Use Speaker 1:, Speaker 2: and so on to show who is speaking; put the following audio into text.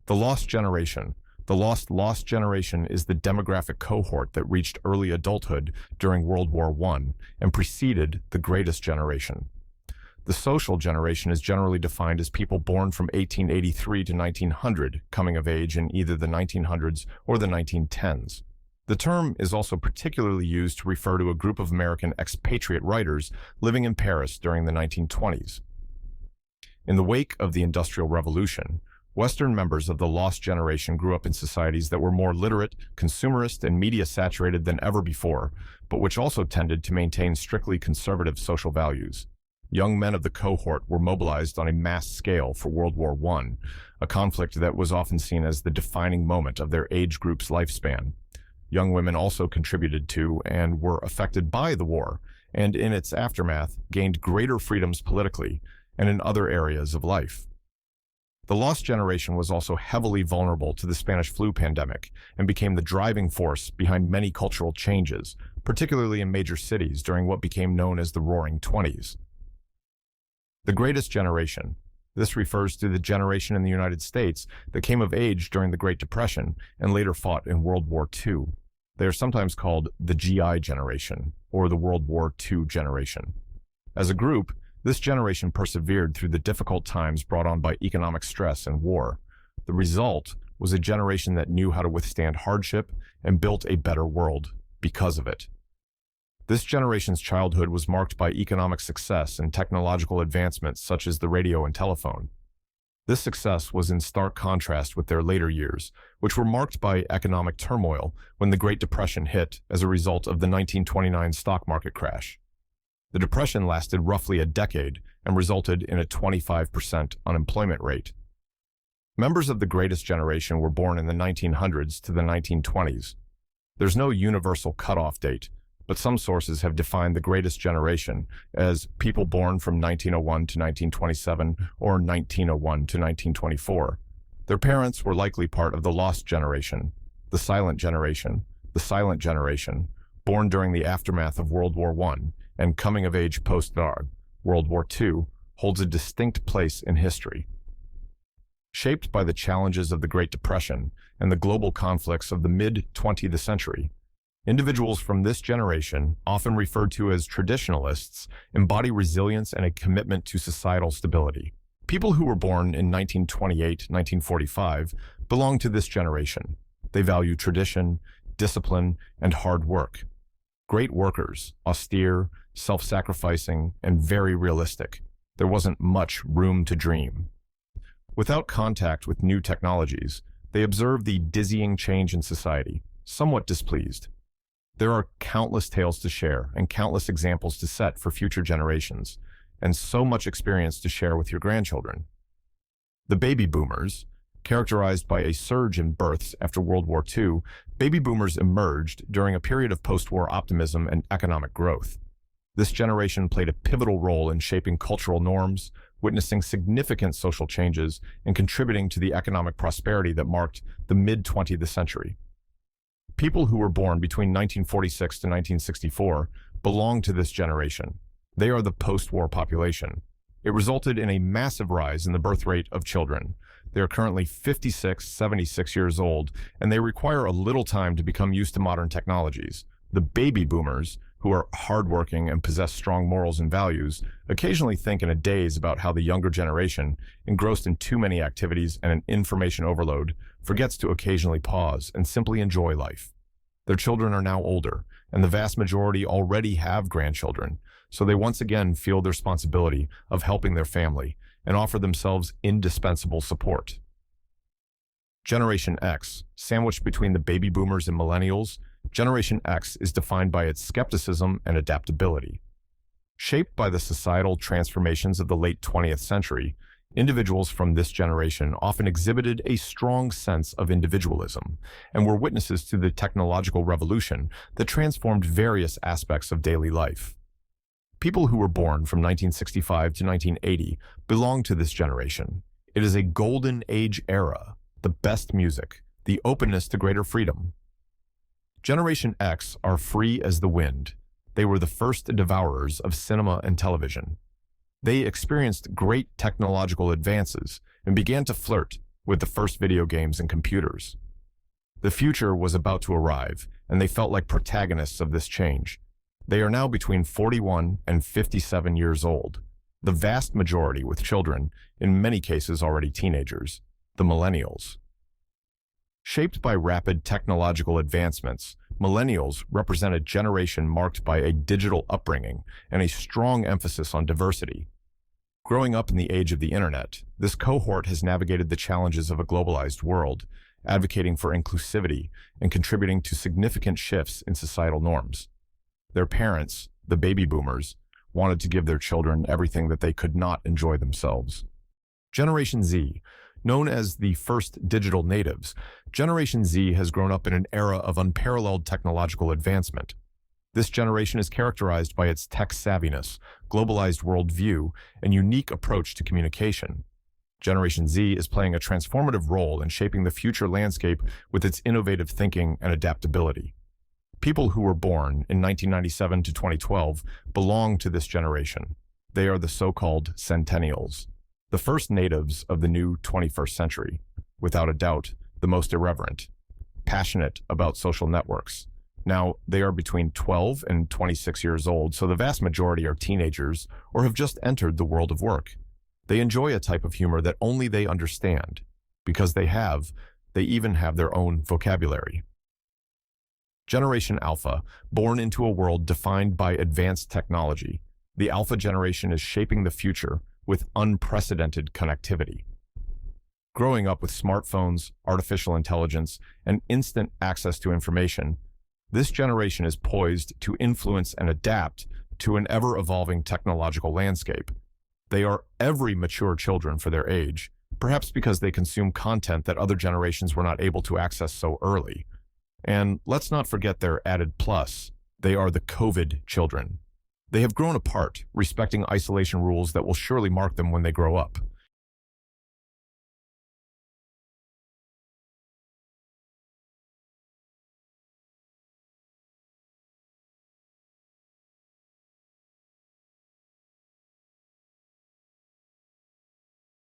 Speaker 1: The Lost Generation. The Lost Generation is the demographic cohort that reached early adulthood during World War I and preceded the Greatest Generation. The Social Generation is generally defined as people born from 1883 to 1900, coming of age in either the 1900s or the 1910s. The term is also particularly used to refer to a group of American expatriate writers living in Paris during the 1920s. In the wake of the Industrial Revolution, Western members of the Lost Generation grew up in societies that were more literate, consumerist, and media-saturated than ever before, but which also tended to maintain strictly conservative social values. Young men of the cohort were mobilized on a mass scale for World War I, a conflict that was often seen as the defining moment of their age group's lifespan. Young women also contributed to and were affected by the war, and in its aftermath gained greater freedoms politically and in other areas of life. The Lost Generation was also heavily vulnerable to the Spanish flu pandemic and became the driving force behind many cultural changes, particularly in major cities during what became known as the Roaring Twenties. The Greatest Generation. This refers to the generation in the United States that came of age during the Great Depression and later fought in World War II. They are sometimes called the GI generation or the World War II generation. As a group, this generation persevered through the difficult times brought on by economic stress and war. The result was a generation that knew how to withstand hardship and built a better world because of it. This generation's childhood was marked by economic success and technological advancements such as the radio and telephone. This success was in stark contrast with their later years, which were marked by economic turmoil when the Great Depression hit as a result of the 1929 stock market crash. The Depression lasted roughly a decade and resulted in a 25% unemployment rate. Members of the Greatest Generation were born in the 1900s to the 1920s. There's no universal cutoff date, but some sources have defined the Greatest Generation as people born from 1901 to 1927 or 1901 to 1924. Their parents were likely part of the Lost Generation, the Silent Generation, born during the aftermath of World War I and coming of age post-war. World War II holds a distinct place in history. Shaped by the challenges of the Great Depression and the global conflicts of the mid-20th century, individuals from this generation, often referred to as traditionalists, embody resilience and a commitment to societal stability. People who were born in 1928-1945 belong to this generation. They value tradition, discipline, and hard work. Great workers, austere, self-sacrificing, and very realistic. There wasn't much room to dream. Without contact with new technologies, they observed the dizzying change in society, somewhat displeased. There are countless tales to share and countless examples to set for future generations, and so much experience to share with your grandchildren. The baby boomers, characterized by a surge in births after World War II, baby boomers emerged during a period of post-war optimism and economic growth. This generation played a pivotal role in shaping cultural norms, witnessing significant social changes, and contributing to the economic prosperity that marked the mid-20th century. People who were born between 1946 to 1964 belong to this generation. They are the post-war population. It resulted in a massive rise in the birth rate of children. They are currently 56, 76 years old, and they require a little time to become used to modern technologies. The baby boomers, who are hardworking and possess strong morals and values, occasionally think in a daze about how the younger generation, engrossed in too many activities and an information overload, forgets to occasionally pause and simply enjoy life. Their children are now older, and the vast majority already have grandchildren, so they once again feel the responsibility of helping their family and offer themselves indispensable support. Generation X, sandwiched between the baby boomers and millennials, Generation X is defined by its skepticism and adaptability. Shaped by the societal transformations of the late 20th century, individuals from this generation often exhibited a strong sense of individualism and were witnesses to the technological revolution that transformed various aspects of daily life. People who were born from 1965 to 1980 belong to this generation. It is a golden age era, the best music, the openness to greater freedom. Generation X are free as the wind. They were the first devourers of cinema and television. They experienced great technological advances and began to flirt with the first video games and computers. The future was about to arrive, and they felt like protagonists of this change. They are now between 41 and 57 years old, the vast majority with children, in many cases already teenagers, the millennials. Shaped by rapid technological advancements, millennials represent a generation marked by a digital upbringing and a strong emphasis on diversity. Growing up in the age of the internet, this cohort has navigated the challenges of a globalized world, advocating for inclusivity and contributing to significant shifts in societal norms. Their parents, the baby boomers, wanted to give their children everything that they could not enjoy themselves. Generation Z, known as the first digital natives, Generation Z has grown up in an era of unparalleled technological advancement. This generation is characterized by its tech savviness, globalized worldview, and unique approach to communication. Generation Z is playing a transformative role in shaping the future landscape with its innovative thinking and adaptability. People who were born in 1997 to 2012 belong to this generation. They are the so-called centennials, the first natives of the new 21st century, without a doubt, the most irreverent, passionate about social networks. Now, they are between 12 and 26 years old, so the vast majority are teenagers or have just entered the world of work. They enjoy a type of humor that only they understand. Because they even have their own vocabulary. Generation Alpha, born into a world defined by advanced technology, the Alpha generation is shaping the future with unprecedented connectivity. Growing up with smartphones, artificial intelligence, and instant access to information, this generation is poised to influence and adapt to an ever-evolving technological landscape. They are every mature children for their age, perhaps because they consume content that other generations were not able to access so early. And let's not forget their added plus. They are the COVID children. They have grown apart, respecting isolation rules that will surely mark them when they grow up.